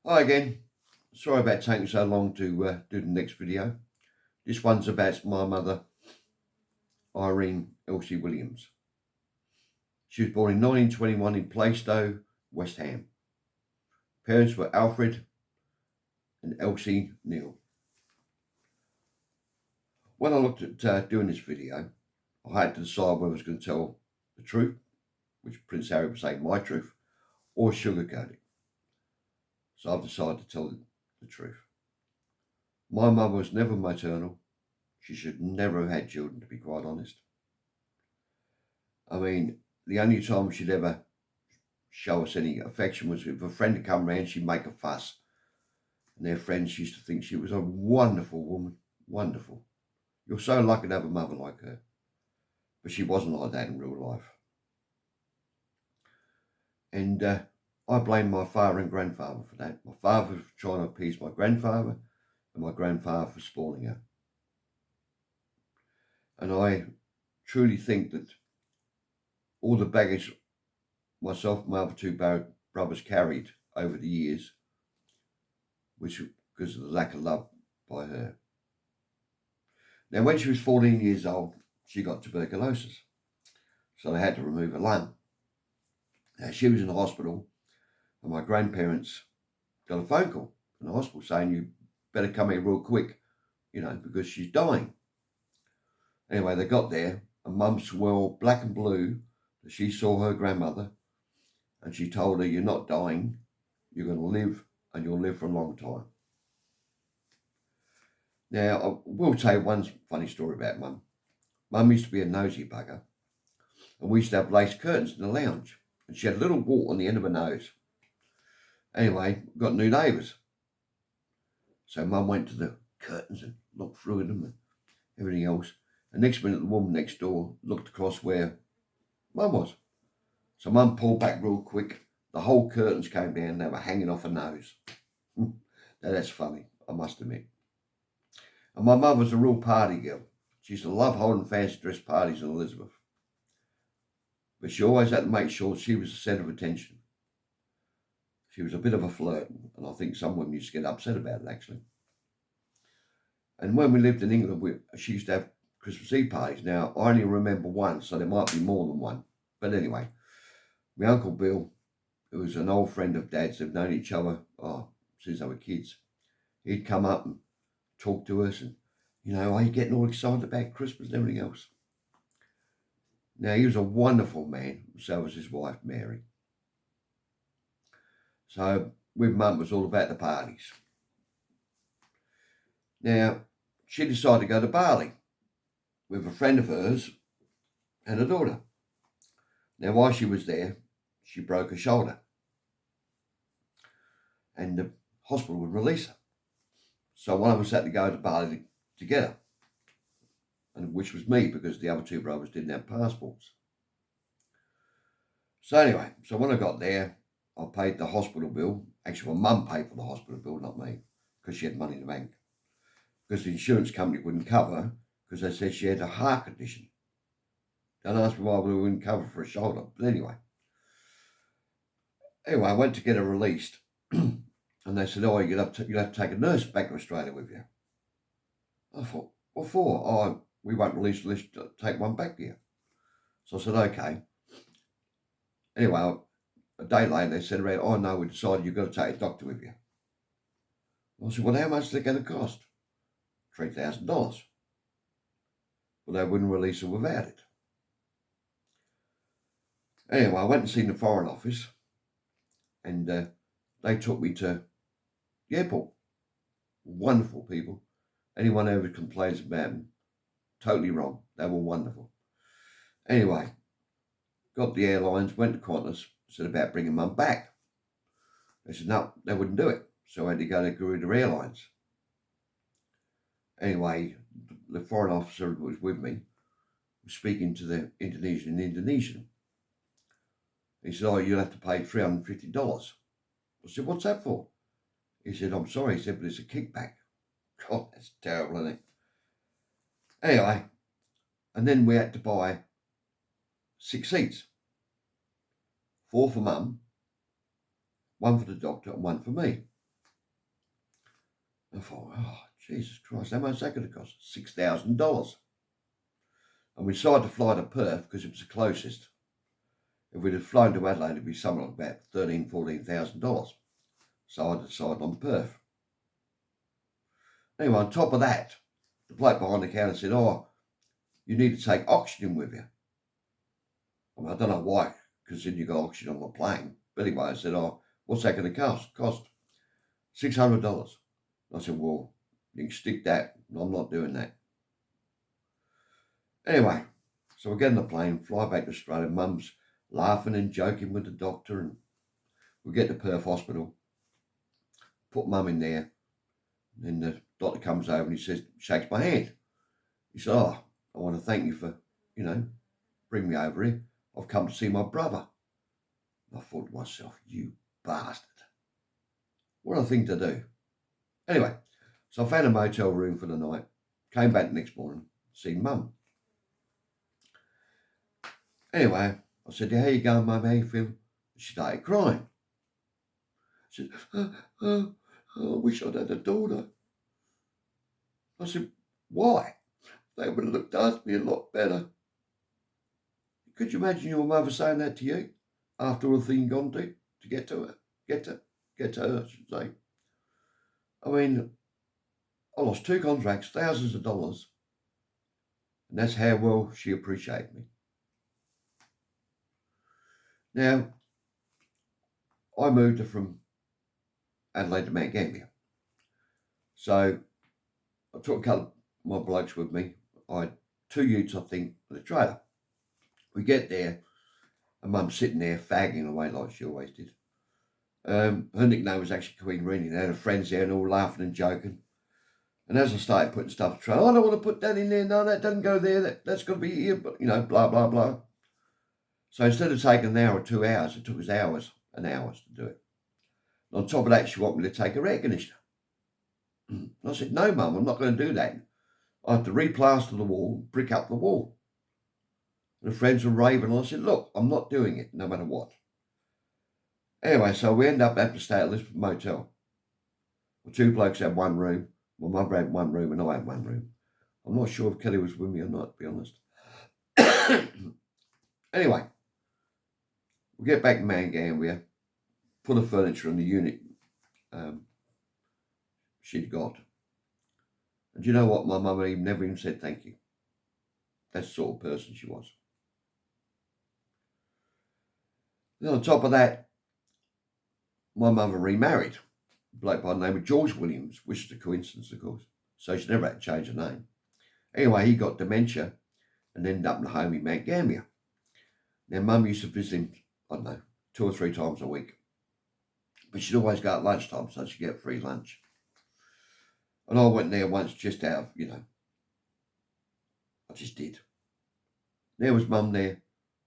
Hi again. Sorry about taking so long to do the next video. This one's about my mother, Irene Elsie Williams. She was born in 1921 in Plaistow, West Ham. Parents were Alfred and Elsie Neal. When I looked at doing this video, I had to decide whether I was going to tell the truth, which Prince Harry would say my truth, or sugarcoat it. So I've decided to tell the truth. My mother was never maternal. She should never have had children, to be quite honest. I mean, the only time she'd ever show us any affection was if a friend had come round, she'd make a fuss. And their friends used to think she was a wonderful woman. Wonderful. You're so lucky to have a mother like her. But she wasn't like that in real life. And I blame my father and grandfather for that. My father for trying to appease my grandfather, and my grandfather for spoiling her. And I truly think that all the baggage myself and my other two brothers carried over the years, which because of the lack of love by her. Now, when she was 14 years old, she got tuberculosis, so they had to remove her lung. Now, she was in the hospital, and my grandparents got a phone call from the hospital saying, you better come here real quick, because she's dying. Anyway, they got there, and Mum swore black and blue that she saw her grandmother, and she told her, you're not dying, you're going to live, and you'll live for a long time. Now, I will tell you one funny story about Mum. Mum used to be a nosy bugger, and we used to have lace curtains in the lounge, and she had a little wart on the end of her nose. Anyway, got new neighbours. So Mum went to the curtains and looked through them and everything else. And next minute, the woman next door looked across where Mum was. So Mum pulled back real quick. The whole curtains came down and they were hanging off her nose. Now, that's funny, I must admit. And my mum was a real party girl. She used to love holding fancy dress parties in Elizabeth. But she always had to make sure she was the centre of attention. She was a bit of a flirt, and I think some women used to get upset about it, actually. And when we lived in England, she used to have Christmas Eve parties. Now, I only remember one, so there might be more than one. But anyway, my Uncle Bill, who was an old friend of Dad's, they've known each other since they were kids. He'd come up and talk to us and, are you getting all excited about Christmas and everything else? Now, he was a wonderful man, so was his wife, Mary. So, with Mum, it was all about the parties. Now, she decided to go to Bali with a friend of hers and a daughter. Now, while she was there, she broke her shoulder. And the hospital would release her. So one of us had to go to Bali together, and which was me because the other two brothers didn't have passports. So anyway, when I got there, I paid the hospital bill. Actually, my mum paid for the hospital bill, not me, because she had money in the bank. Because the insurance company wouldn't cover her because they said she had a heart condition. Don't ask me why we wouldn't cover for a shoulder. But anyway, I went to get her released. And they said, you'll have to take a nurse back to Australia with you. I thought, what for? We won't release the list to take one back here. So I said, okay. Anyway, a day later, they said, no, we decided you've got to take a doctor with you. I said, well, how much is it going to cost? $3,000. Well, they wouldn't release her without it. Anyway, I went and seen the Foreign Office, and they took me to the airport. Wonderful people. Anyone who ever complains about them, totally wrong. They were wonderful. Anyway, got the airlines, went to Qantas, said about bringing Mum back. They said, no, they wouldn't do it. So I had to go to Garuda Airlines. Anyway, the foreign officer who was with me was speaking to the Indonesian in Indonesian. He said, you'll have to pay $350. I said, what's that for? He said, I'm sorry. He said, but it's a kickback. God, that's terrible, isn't it? Anyway, and then we had to buy 6 seats. 4 for Mum, 1 for the doctor, and 1 for me. I thought, oh, Jesus Christ, how much is that going to cost? $6,000. And we decided to fly to Perth because it was the closest. If we'd have flown to Adelaide, it'd be something like about $13,000-14,000. So I decided on Perth. Anyway, on top of that, the bloke behind the counter said, oh, you need to take oxygen with you. I don't know why, because then you got oxygen on the plane. But anyway, I said, oh, what's that going to cost? Cost $600. I said, well, you can stick that. I'm not doing that. Anyway, so we get on the plane, fly back to Australia. Mum's laughing and joking with the doctor, and we get to Perth Hospital, put Mum in there, and then the doctor comes over and he says, shakes my hand. He said, oh, I want to thank you for, bringing me over here. I've come to see my brother. I thought to myself, you bastard. What a thing to do. Anyway, so I found a motel room for the night, came back the next morning, seen Mum. Anyway, I said, how you going, Mum? How you feeling? She started crying. She said, I wish I'd had a daughter. I said, why? They would have looked after me a lot better. Could you imagine your mother saying that to you after all the thing you've gone to get to her? Get to her, I should say. I mean, I lost 2 contracts, thousands of dollars, and that's how well she appreciated me. Now, I moved her from Adelaide to Mount Gambier. So I took a couple of my blokes with me. I had 2 utes, I think, with a trailer. We get there, and Mum's sitting there fagging away like she always did. Her nickname was actually Queen Reenie. They had her friends there and all laughing and joking. And as I started putting stuff to trailer, I don't want to put that in there. No, that doesn't go there. That's got to be here. But, blah, blah, blah. So instead of taking an hour or 2 hours, it took us hours and hours to do it. And on top of that, she wanted me to take her air conditioner. And I said, no, Mum, I'm not going to do that. I have to replaster the wall, brick up the wall. And the friends were raving. And I said, look, I'm not doing it, no matter what. Anyway, so we end up having to stay at this motel. The 2 blokes had 1 room. My mother had 1 room and I had 1 room. I'm not sure if Kelly was with me or not, to be honest. Anyway, we get back to Mount Gambier, put the furniture in the unit she'd got. And do you know what? My mum never even said thank you. That's the sort of person she was. Then on top of that, my mother remarried a bloke by the name of George Williams, which is a coincidence, of course. So she never had to change her name. Anyway, he got dementia and ended up in a home in Mount Gambier. Now, Mum used to visit him, I don't know, 2 or 3 times a week. But she'd always go at lunchtime, so she'd get free lunch. And I went there once just out of, I just did. There was Mum there.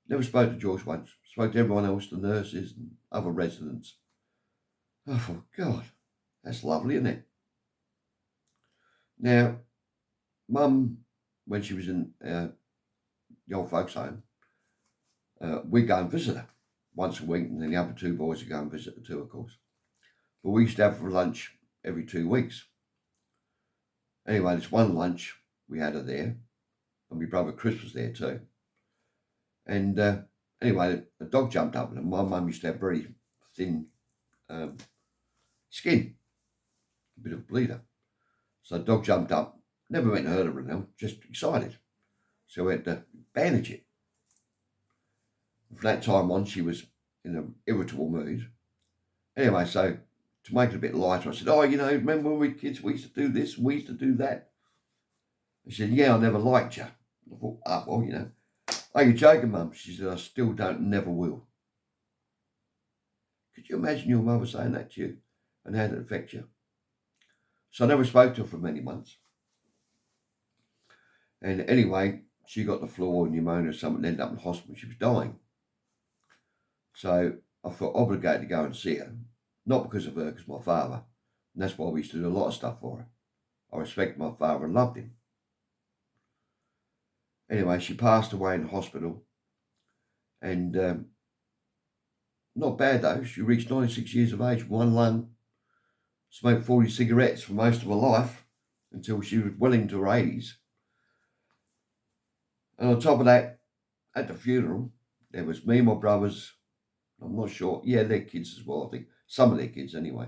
Never spoke to George once. Spoke to everyone else, the nurses and other residents. I thought, God, that's lovely, isn't it? Now, Mum, when she was in the old folks' home, we'd go and visit her once a week, and then the other 2 boys would go and visit her too, of course. But we used to have for lunch every 2 weeks. Anyway, this one lunch, we had her there, and my brother Chris was there too. And anyway, the dog jumped up, and my mum used to have very thin skin, a bit of a bleeder. So the dog jumped up, never meant to hurt her, now, just excited. So we had to bandage it. From that time on, she was in an irritable mood. Anyway, so to make it a bit lighter, I said, oh, remember when we were kids, we used to do this and we used to do that? She said, yeah, I never liked you. I thought, well, are you joking, Mum? She said, I still don't, never will. Could you imagine your mother saying that to you and how it affect you? So I never spoke to her for many months. And anyway, she got the flu or pneumonia or something and ended up in hospital. She was dying. So I felt obligated to go and see her. Not because of her, because my father. And that's why we used to do a lot of stuff for her. I respected my father and loved him. Anyway, she passed away in hospital. And not bad though. She reached 96 years of age, 1 lung. smoked 40 cigarettes for most of her life until she was well into her 80s. And on top of that, at the funeral, there was me, my brothers, I'm not sure, yeah, their kids as well, I think. Some of their kids anyway.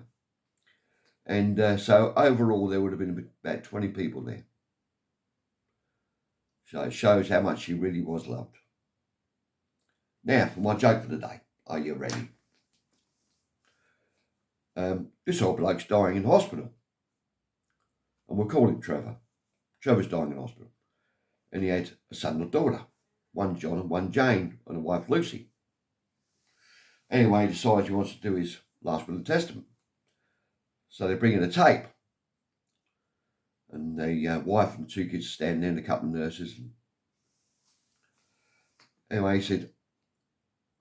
And so overall, there would have been about 20 people there. So it shows how much she really was loved. Now, for my joke for the day. Are you ready? This old bloke's dying in hospital. And we'll call him Trevor. Trevor's dying in hospital. And he had a son and a daughter. One John and one Jane, and a wife Lucy. Anyway, he decides he wants to do his last will and testament. So they bring in a tape. And the wife and 2 kids standing there and a couple of nurses. Anyway, he said,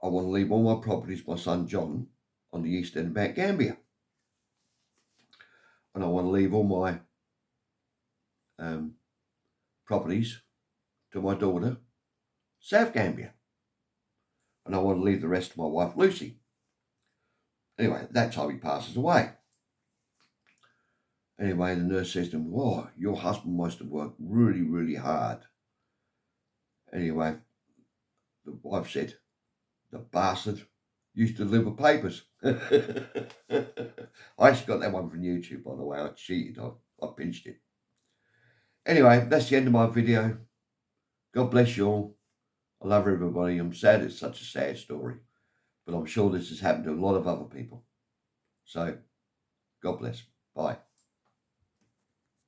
I want to leave all my properties to my son John on the east end of Mount Gambier. And I want to leave all my properties to my daughter, South Gambier. And I want to leave the rest to my wife, Lucy. Anyway, at that time he passes away. Anyway, the nurse says to him, "Whoa, your husband must have worked really, really hard." Anyway, the wife said, "The bastard used to deliver papers." I actually got that one from YouTube, by the way. I cheated. I pinched it. Anyway, that's the end of my video. God bless you all. I love everybody. I'm sad it's such a sad story, but I'm sure this has happened to a lot of other people. So, God bless. Bye.